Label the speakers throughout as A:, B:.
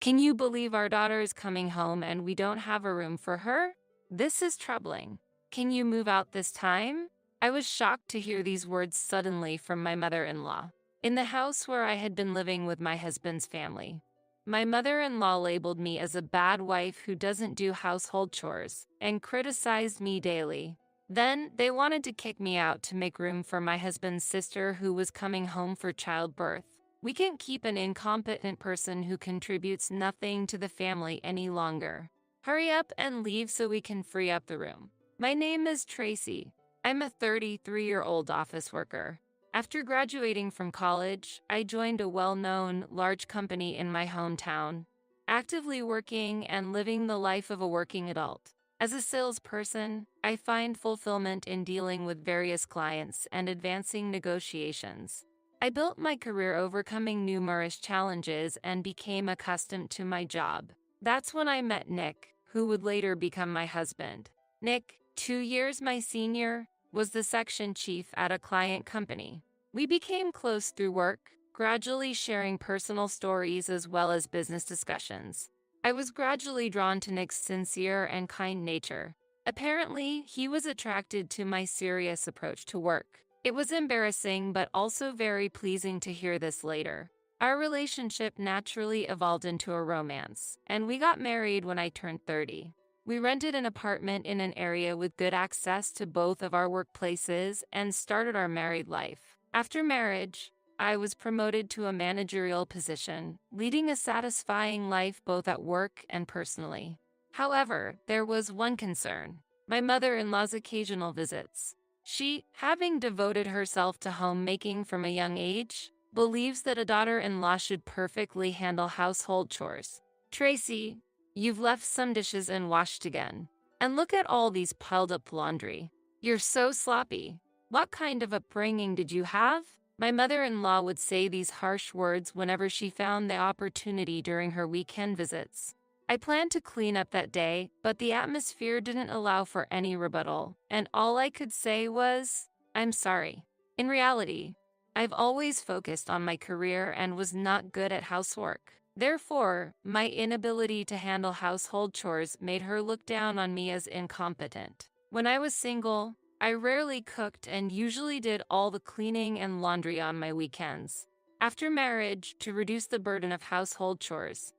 A: Can you believe our daughter is coming home and we don't have a room for her? This is troubling. Can you move out this time? I was shocked to hear these words suddenly from my mother-in-law. In the house where I had been living with my husband's family, my mother-in-law labeled me as a bad wife who doesn't do household chores and criticized me daily. Then they wanted to kick me out to make room for my husband's sister who was coming home for childbirth. We can't keep an incompetent person who contributes nothing to the family any longer. Hurry up and leave so we can free up the room. My name is Tracy. I'm a 33-year-old office worker. After graduating from college, I joined a well-known, large company in my hometown, actively working and living the life of a working adult. As a salesperson, I find fulfillment in dealing with various clients and advancing negotiations. I built my career overcoming numerous challenges and became accustomed to my job. That's when I met Nick, who would later become my husband. Nick, 2 years my senior, was the section chief at a client company. We became close through work, gradually sharing personal stories as well as business discussions. I was gradually drawn to Nick's sincere and kind nature. Apparently, he was attracted to my serious approach to work. It was embarrassing but also very pleasing to hear this later. Our relationship naturally evolved into a romance, and we got married when I turned 30. We rented an apartment in an area with good access to both of our workplaces and started our married life. After marriage, I was promoted to a managerial position, leading a satisfying life both at work and personally. However, there was one concern: my mother-in-law's occasional visits. She, having devoted herself to homemaking from a young age, believes that a daughter-in-law should perfectly handle household chores. Tracy, you've left some dishes unwashed again. And look at all these piled up laundry. You're so sloppy. What kind of upbringing did you have? My mother-in-law would say these harsh words whenever she found the opportunity during her weekend visits. I planned to clean up that day, but the atmosphere didn't allow for any rebuttal, and all I could say was, "I'm sorry." In reality, I've always focused on my career and was not good at housework. Therefore, my inability to handle household chores made her look down on me as incompetent. When I was single, I rarely cooked and usually did all the cleaning and laundry on my weekends. After marriage, to reduce the burden of household chores,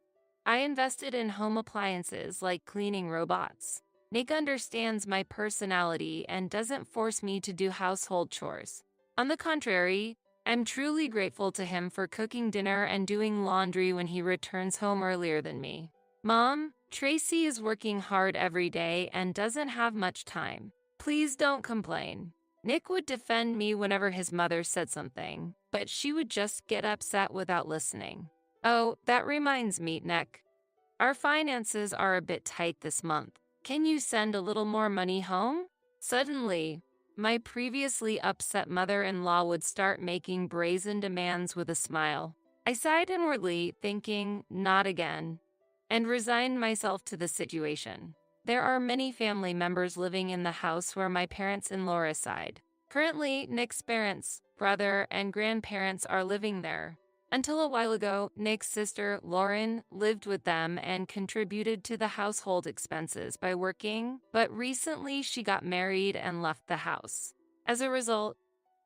A: I invested in home appliances like cleaning robots. Nick understands my personality and doesn't force me to do household chores. On the contrary, I'm truly grateful to him for cooking dinner and doing laundry when he returns home earlier than me. Mom, Tracy is working hard every day and doesn't have much time. Please don't complain. Nick would defend me whenever his mother said something, but she would just get upset without listening. Oh, that reminds me, Nick. Our finances are a bit tight this month. Can you send a little more money home? Suddenly, my previously upset mother-in-law would start making brazen demands with a smile. I sighed inwardly, thinking, not again, and resigned myself to the situation. There are many family members living in the house where my parents-in-law reside. Currently, Nick's parents, brother, and grandparents are living there. Until a while ago, Nick's sister, Lauren, lived with them and contributed to the household expenses by working, but recently she got married and left the house. As a result,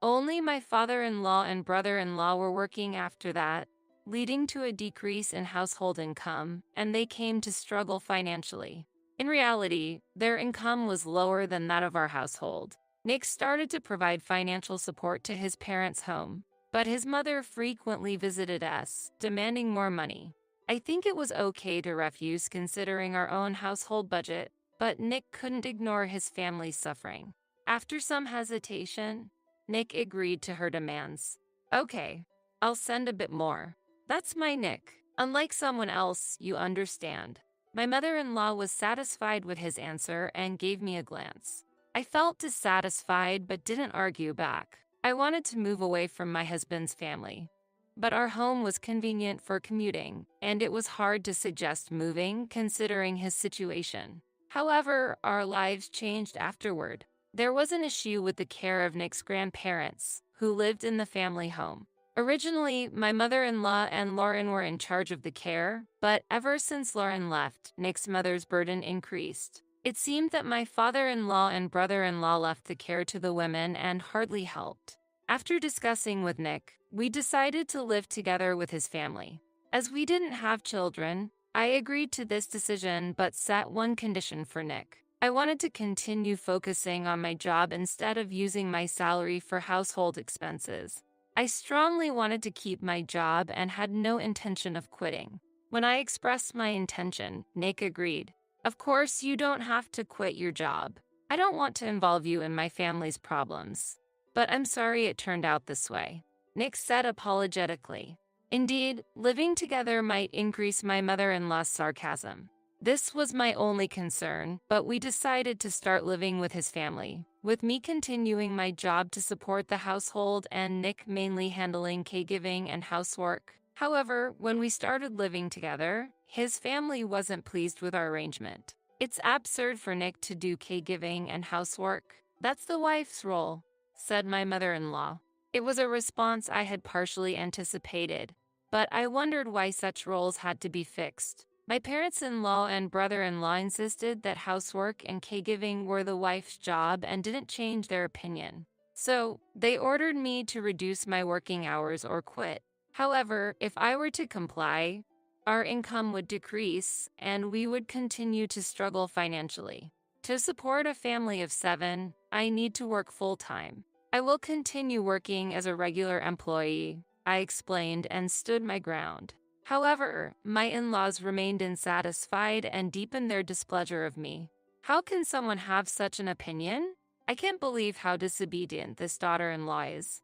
A: only my father-in-law and brother-in-law were working after that, leading to a decrease in household income, and they came to struggle financially. In reality, their income was lower than that of our household. Nick started to provide financial support to his parents' home, but his mother frequently visited us, demanding more money. I think it was okay to refuse considering our own household budget, but Nick couldn't ignore his family's suffering. After some hesitation, Nick agreed to her demands. Okay, I'll send a bit more. That's my Nick. Unlike someone else, you understand. My mother-in-law was satisfied with his answer and gave me a glance. I felt dissatisfied but didn't argue back. I wanted to move away from my husband's family, but our home was convenient for commuting, and it was hard to suggest moving considering his situation. However, our lives changed afterward. There was an issue with the care of Nick's grandparents, who lived in the family home. Originally, my mother-in-law and Lauren were in charge of the care, but ever since Lauren left, Nick's mother's burden increased. It seemed that my father-in-law and brother-in-law left the care to the women and hardly helped. After discussing with Nick, we decided to live together with his family. As we didn't have children, I agreed to this decision but set one condition for Nick. I wanted to continue focusing on my job instead of using my salary for household expenses. I strongly wanted to keep my job and had no intention of quitting. When I expressed my intention, Nick agreed. Of course, you don't have to quit your job. I don't want to involve you in my family's problems. But I'm sorry it turned out this way, Nick said apologetically. Indeed, living together might increase my mother-in-law's sarcasm. This was my only concern, but we decided to start living with his family, with me continuing my job to support the household and Nick mainly handling caregiving and housework. However, when we started living together, his family wasn't pleased with our arrangement. It's absurd for Nick to do caregiving and housework. That's the wife's role, said my mother-in-law. It was a response I had partially anticipated, but I wondered why such roles had to be fixed. My parents-in-law and brother-in-law insisted that housework and caregiving were the wife's job and didn't change their opinion. So, they ordered me to reduce my working hours or quit. However, if I were to comply, our income would decrease and we would continue to struggle financially. To support a family of 7, I need to work full-time. I will continue working as a regular employee, I explained and stood my ground. However, my in-laws remained unsatisfied and deepened their displeasure of me. How can someone have such an opinion? I can't believe how disobedient this daughter-in-law is,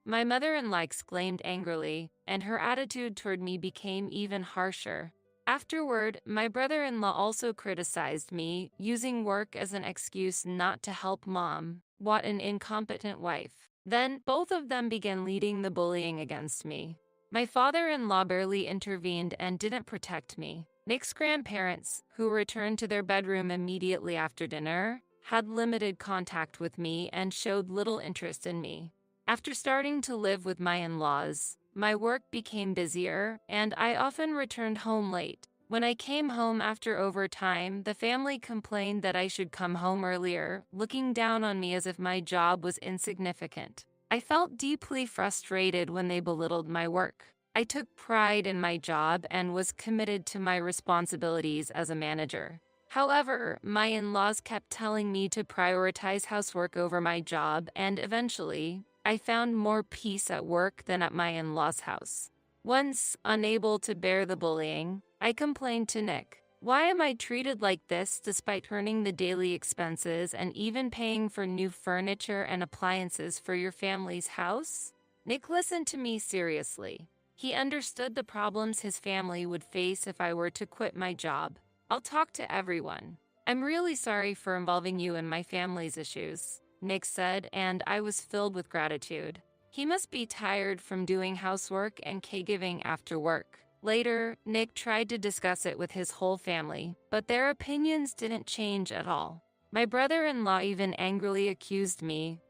A: my mother-in-law exclaimed angrily, and her attitude toward me became even harsher. Afterward, my brother-in-law also criticized me, using work as an excuse not to help mom. What an incompetent wife. Then, both of them began leading the bullying against me. My father-in-law barely intervened and didn't protect me. Nick's grandparents, who returned to their bedroom immediately after dinner, had limited contact with me and showed little interest in me. After starting to live with my in-laws, my work became busier, and I often returned home late. When I came home after overtime, the family complained that I should come home earlier, looking down on me as if my job was insignificant. I felt deeply frustrated when they belittled my work. I took pride in my job and was committed to my responsibilities as a manager. However, my in-laws kept telling me to prioritize housework over my job, and eventually, I found more peace at work than at my in-laws' house. Once, unable to bear the bullying, I complained to Nick. Why am I treated like this despite earning the daily expenses and even paying for new furniture and appliances for your family's house? Nick listened to me seriously. He understood the problems his family would face if I were to quit my job. I'll talk to everyone. I'm really sorry for involving you in my family's issues, Nick said, and I was filled with gratitude. He must be tired from doing housework and caregiving after work. Later, Nick tried to discuss it with his whole family, but their opinions didn't change at all. My brother-in-law even angrily accused me.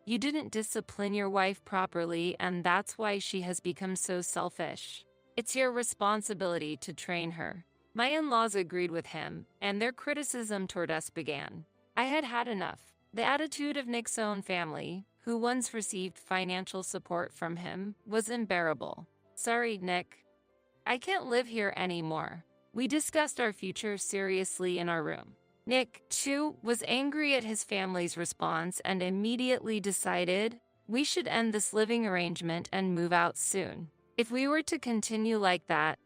A: You didn't discipline your wife properly, and that's why she has become so selfish. It's your responsibility to train her. My in-laws agreed with him, and their criticism toward us began. I had had enough. The attitude of Nick's own family, who once received financial support from him, was unbearable. Sorry, Nick. I can't live here anymore. We discussed our future seriously in our room. Nick, too, was angry at his family's response and immediately decided we should end this living arrangement and move out soon. If we were to continue like that,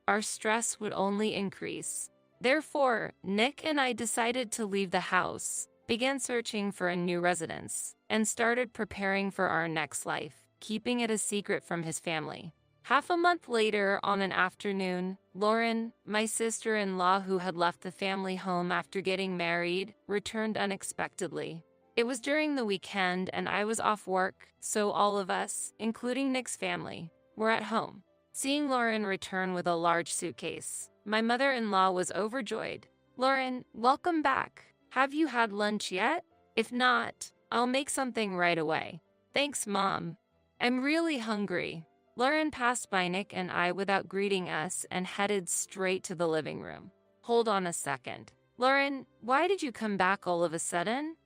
A: our stress would only increase. Therefore, Nick and I decided to leave the house, began searching for a new residence, and started preparing for our next life, keeping it a secret from his family. Half a month later, on an afternoon, Lauren, my sister-in-law who had left the family home after getting married, returned unexpectedly. It was during the weekend and I was off work, so all of us, including Nick's family, were at home. Seeing Lauren return with a large suitcase, my mother-in-law was overjoyed. Lauren, welcome back. Have you had lunch yet? If not, I'll make something right away. Thanks, Mom. I'm really hungry. Lauren passed by Nick and I without greeting us and headed straight to the living room. Hold on a second. Lauren, why did you come back all of a sudden?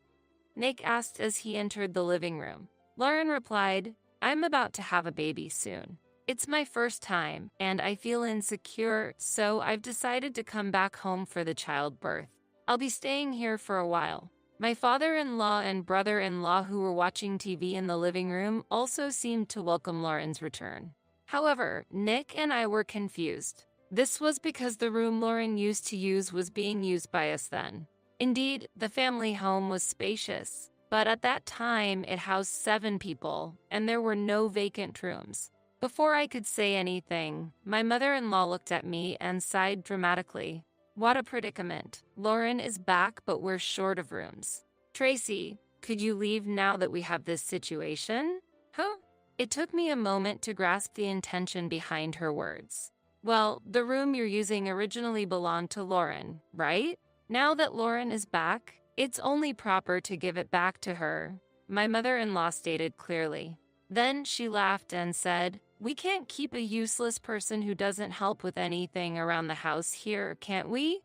A: Nick asked as he entered the living room. Lauren replied, I'm about to have a baby soon. It's my first time, and I feel insecure, so I've decided to come back home for the childbirth. I'll be staying here for a while. My father-in-law and brother-in-law who were watching TV in the living room also seemed to welcome Lauren's return. However, Nick and I were confused. This was because the room Lauren used to use was being used by us then. Indeed, the family home was spacious, but at that time it housed 7 people, and there were no vacant rooms. Before I could say anything, my mother-in-law looked at me and sighed dramatically. What a predicament. Lauren is back, but we're short of rooms. Tracy, could you leave now that we have this situation? Huh? It took me a moment to grasp the intention behind her words. Well, the room you're using originally belonged to Lauren, right? Now that Lauren is back, it's only proper to give it back to her, my mother-in-law stated clearly. Then she laughed and said, we can't keep a useless person who doesn't help with anything around the house here, can't we?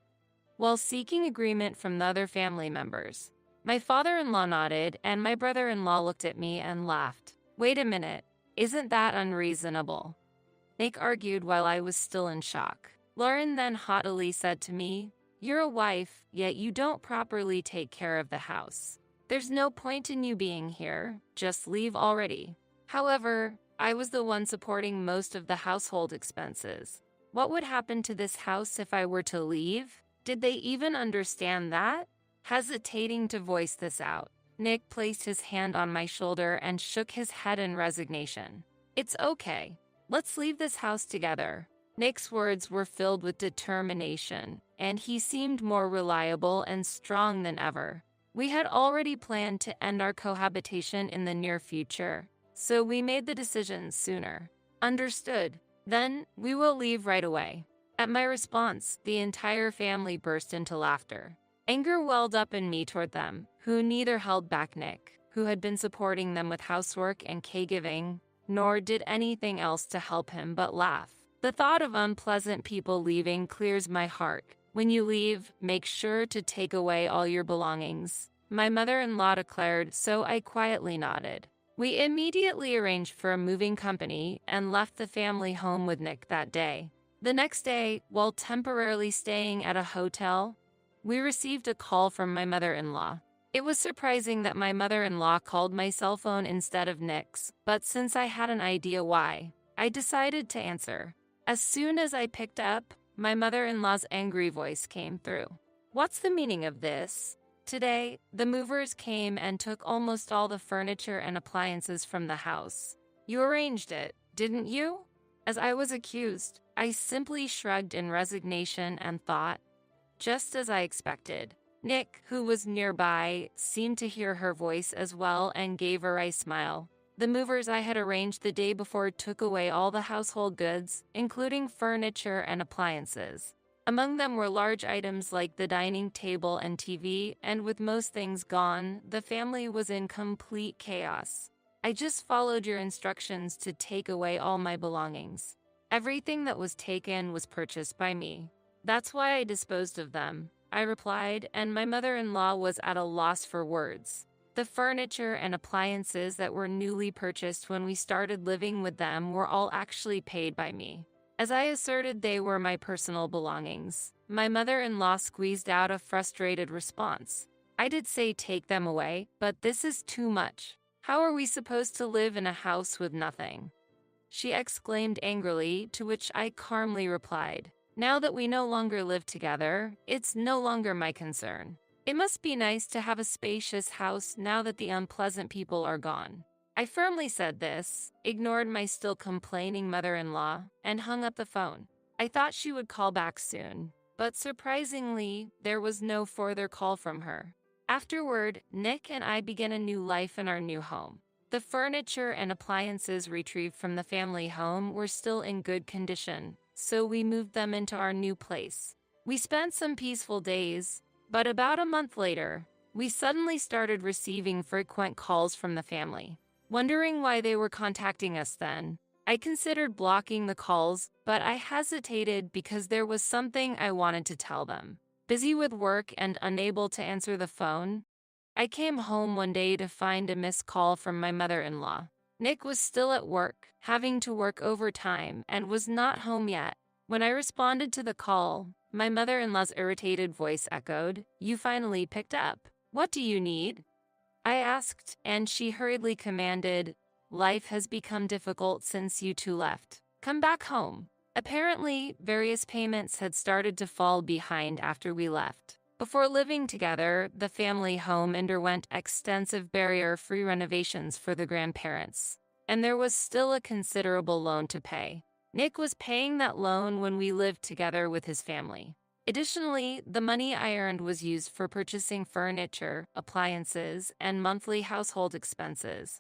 A: While seeking agreement from the other family members. My father-in-law nodded and my brother-in-law looked at me and laughed. Wait a minute, isn't that unreasonable? Nick argued while I was still in shock. Lauren then haughtily said to me, you're a wife, yet you don't properly take care of the house. There's no point in you being here, just leave already. However, I was the one supporting most of the household expenses. What would happen to this house if I were to leave? Did they even understand that? Hesitating to voice this out, Nick placed his hand on my shoulder and shook his head in resignation. It's okay. Let's leave this house together. Nick's words were filled with determination, and he seemed more reliable and strong than ever. We had already planned to end our cohabitation in the near future, so we made the decision sooner. Understood. Then, we will leave right away. At my response, the entire family burst into laughter. Anger welled up in me toward them, who neither held back Nick, who had been supporting them with housework and caregiving, nor did anything else to help him but laugh. The thought of unpleasant people leaving clears my heart. When you leave, make sure to take away all your belongings, my mother-in-law declared, so I quietly nodded. We immediately arranged for a moving company and left the family home with Nick that day. The next day, while temporarily staying at a hotel, we received a call from my mother-in-law. It was surprising that my mother-in-law called my cell phone instead of Nick's, but since I had an idea why, I decided to answer. As soon as I picked up, my mother-in-law's angry voice came through. What's the meaning of this? Today, the movers came and took almost all the furniture and appliances from the house. You arranged it, didn't you? As I was accused, I simply shrugged in resignation and thought, just as I expected. Nick, who was nearby, seemed to hear her voice as well and gave a wry smile. The movers I had arranged the day before took away all the household goods, including furniture and appliances. Among them were large items like the dining table and TV, and with most things gone, the family was in complete chaos. I just followed your instructions to take away all my belongings. Everything that was taken was purchased by me. That's why I disposed of them, I replied, and my mother-in-law was at a loss for words. The furniture and appliances that were newly purchased when we started living with them were all actually paid by me. As I asserted they were my personal belongings, my mother-in-law squeezed out a frustrated response. I did say take them away, but this is too much. How are we supposed to live in a house with nothing? She exclaimed angrily, to which I calmly replied, now that we no longer live together, it's no longer my concern. It must be nice to have a spacious house now that the unpleasant people are gone. I firmly said this, ignored my still complaining mother-in-law, and hung up the phone. I thought she would call back soon, but surprisingly, there was no further call from her. Afterward, Nick and I began a new life in our new home. The furniture and appliances retrieved from the family home were still in good condition, so we moved them into our new place. We spent some peaceful days, but about a month later, we suddenly started receiving frequent calls from the family. Wondering why they were contacting us then, I considered blocking the calls, but I hesitated because there was something I wanted to tell them. Busy with work and unable to answer the phone, I came home one day to find a missed call from my mother-in-law. Nick was still at work, having to work overtime, and was not home yet. When I responded to the call, my mother-in-law's irritated voice echoed, "You finally picked up. What do you need?" I asked, and she hurriedly commanded, "Life has become difficult since you two left. Come back home." Apparently, various payments had started to fall behind after we left. Before living together, the family home underwent extensive barrier-free renovations for the grandparents, and there was still a considerable loan to pay. Nick was paying that loan when we lived together with his family. Additionally, the money I earned was used for purchasing furniture, appliances, and monthly household expenses.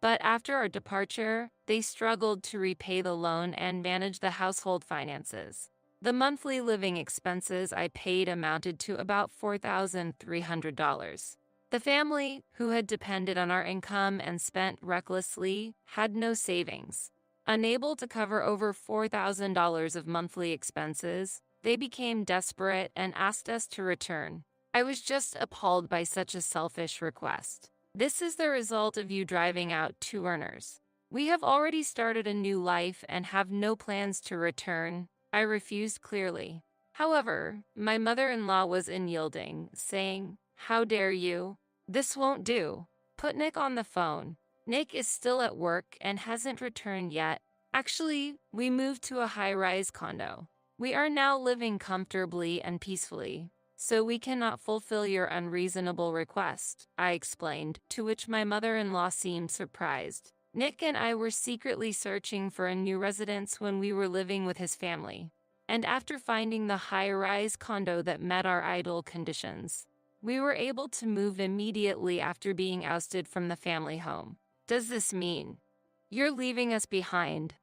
A: But after our departure, they struggled to repay the loan and manage the household finances. The monthly living expenses I paid amounted to about $4,300. The family, who had depended on our income and spent recklessly, had no savings. Unable to cover over $4,000 of monthly expenses, they became desperate and asked us to return. I was just appalled by such a selfish request. "This is the result of you driving out two earners. We have already started a new life and have no plans to return," I refused clearly. However, my mother-in-law was unyielding, saying, "How dare you? This won't do. Put Nick on the phone. Nick is still at work and hasn't returned yet. Actually, we moved to a high-rise condo. We are now living comfortably and peacefully, so we cannot fulfill your unreasonable request," I explained, to which my mother-in-law seemed surprised. Nick and I were secretly searching for a new residence when we were living with his family, and after finding the high-rise condo that met our ideal conditions, we were able to move immediately after being ousted from the family home. "Does this mean you're leaving us behind?"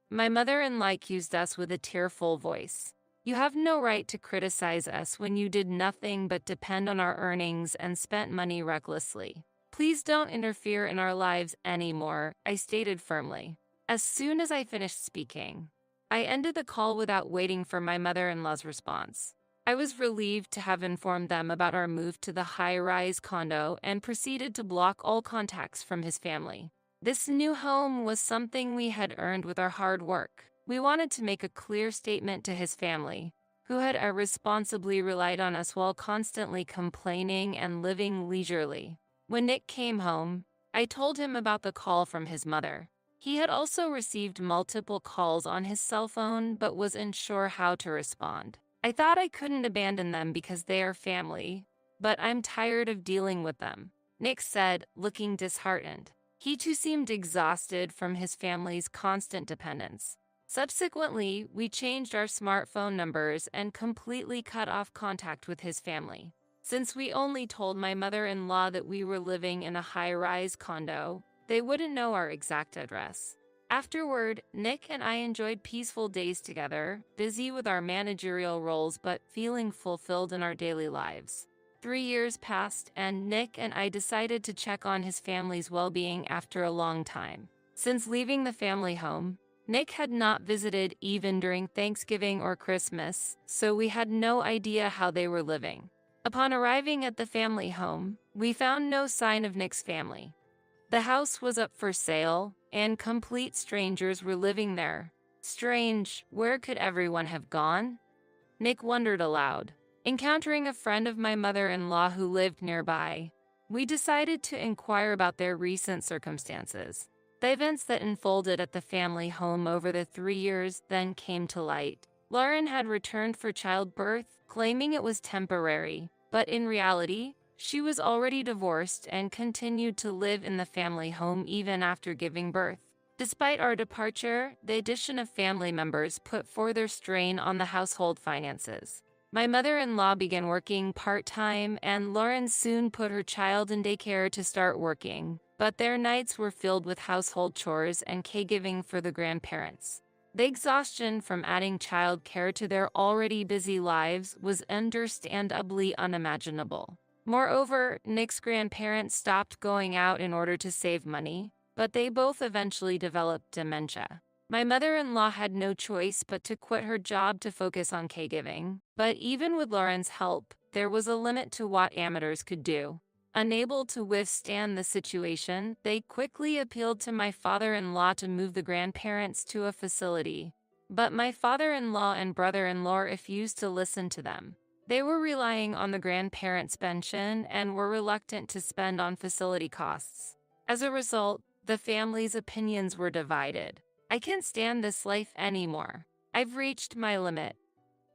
A: My mother-in-law accused us with a tearful voice. "You have no right to criticize us when you did nothing but depend on our earnings and spent money recklessly. Please don't interfere in our lives anymore," I stated firmly. As soon as I finished speaking, I ended the call without waiting for my mother-in-law's response. I was relieved to have informed them about our move to the high-rise condo and proceeded to block all contacts from his family. This new home was something we had earned with our hard work. We wanted to make a clear statement to his family, who had irresponsibly relied on us while constantly complaining and living leisurely. When Nick came home, I told him about the call from his mother. He had also received multiple calls on his cell phone but was unsure how to respond. I thought I couldn't abandon them because they are family, but I'm tired of dealing with them, Nick said, looking disheartened. He too seemed exhausted from his family's constant dependence. Subsequently, we changed our smartphone numbers and completely cut off contact with his family. Since we only told my mother-in-law that we were living in a high-rise condo, they wouldn't know our exact address. Afterward, Nick and I enjoyed peaceful days together, busy with our managerial roles but feeling fulfilled in our daily lives. 3 years passed, and Nick and I decided to check on his family's well-being after a long time. Since leaving the family home, Nick had not visited even during Thanksgiving or Christmas, so we had no idea how they were living. Upon arriving at the family home, we found no sign of Nick's family. The house was up for sale, and complete strangers were living there. Strange, where could everyone have gone? Nick wondered aloud. Encountering a friend of my mother-in-law who lived nearby, we decided to inquire about their recent circumstances. The events that unfolded at the family home over the 3 years then came to light. Lauren had returned for childbirth, claiming it was temporary, but in reality, she was already divorced and continued to live in the family home even after giving birth. Despite our departure, the addition of family members put further strain on the household finances. My mother-in-law began working part-time, and Lauren soon put her child in daycare to start working, but their nights were filled with household chores and caregiving for the grandparents. The exhaustion from adding child care to their already busy lives was understandably unimaginable. Moreover, Nick's grandparents stopped going out in order to save money, but they both eventually developed dementia. My mother-in-law had no choice but to quit her job to focus on caregiving. But even with Lauren's help, there was a limit to what amateurs could do. Unable to withstand the situation, they quickly appealed to my father-in-law to move the grandparents to a facility. But my father-in-law and brother-in-law refused to listen to them. They were relying on the grandparents' pension and were reluctant to spend on facility costs. As a result, the family's opinions were divided. I can't stand this life anymore. I've reached my limit.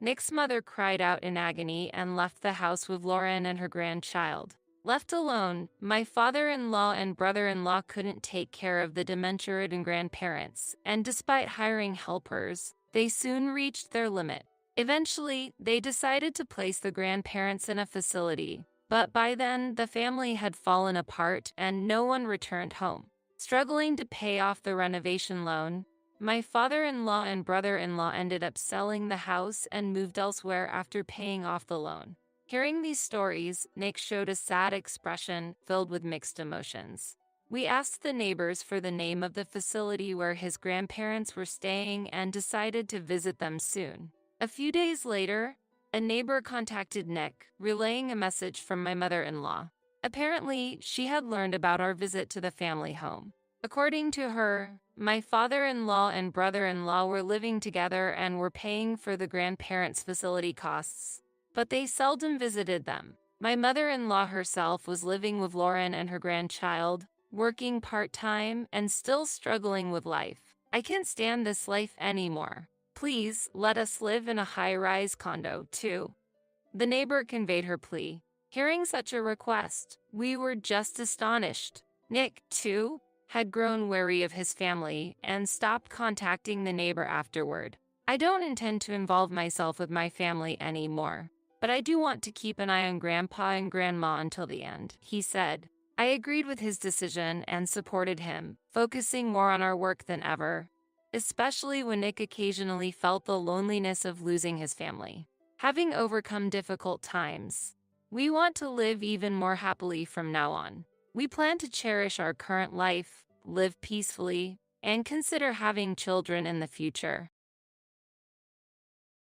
A: Nick's mother cried out in agony and left the house with Lauren and her grandchild. Left alone, my father-in-law and brother-in-law couldn't take care of the dementia-ridden grandparents, and despite hiring helpers, they soon reached their limit. Eventually, they decided to place the grandparents in a facility, but by then, the family had fallen apart and no one returned home. Struggling to pay off the renovation loan, my father-in-law and brother-in-law ended up selling the house and moved elsewhere after paying off the loan. Hearing these stories, Nick showed a sad expression filled with mixed emotions. We asked the neighbors for the name of the facility where his grandparents were staying and decided to visit them soon. A few days later, a neighbor contacted Nick, relaying a message from my mother-in-law. Apparently, she had learned about our visit to the family home. According to her, my father-in-law and brother-in-law were living together and were paying for the grandparents' facility costs, but they seldom visited them. My mother-in-law herself was living with Lauren and her grandchild, working part-time and still struggling with life. I can't stand this life anymore. Please, let us live in a high-rise condo, too. The neighbor conveyed her plea. Hearing such a request, we were just astonished. Nick, too, had grown wary of his family and stopped contacting the neighbor afterward. I don't intend to involve myself with my family anymore, but I do want to keep an eye on Grandpa and Grandma until the end, he said. I agreed with his decision and supported him, focusing more on our work than ever, especially when Nick occasionally felt the loneliness of losing his family. Having overcome difficult times, we want to live even more happily from now on. We plan to cherish our current life, live peacefully, and consider having children in the future.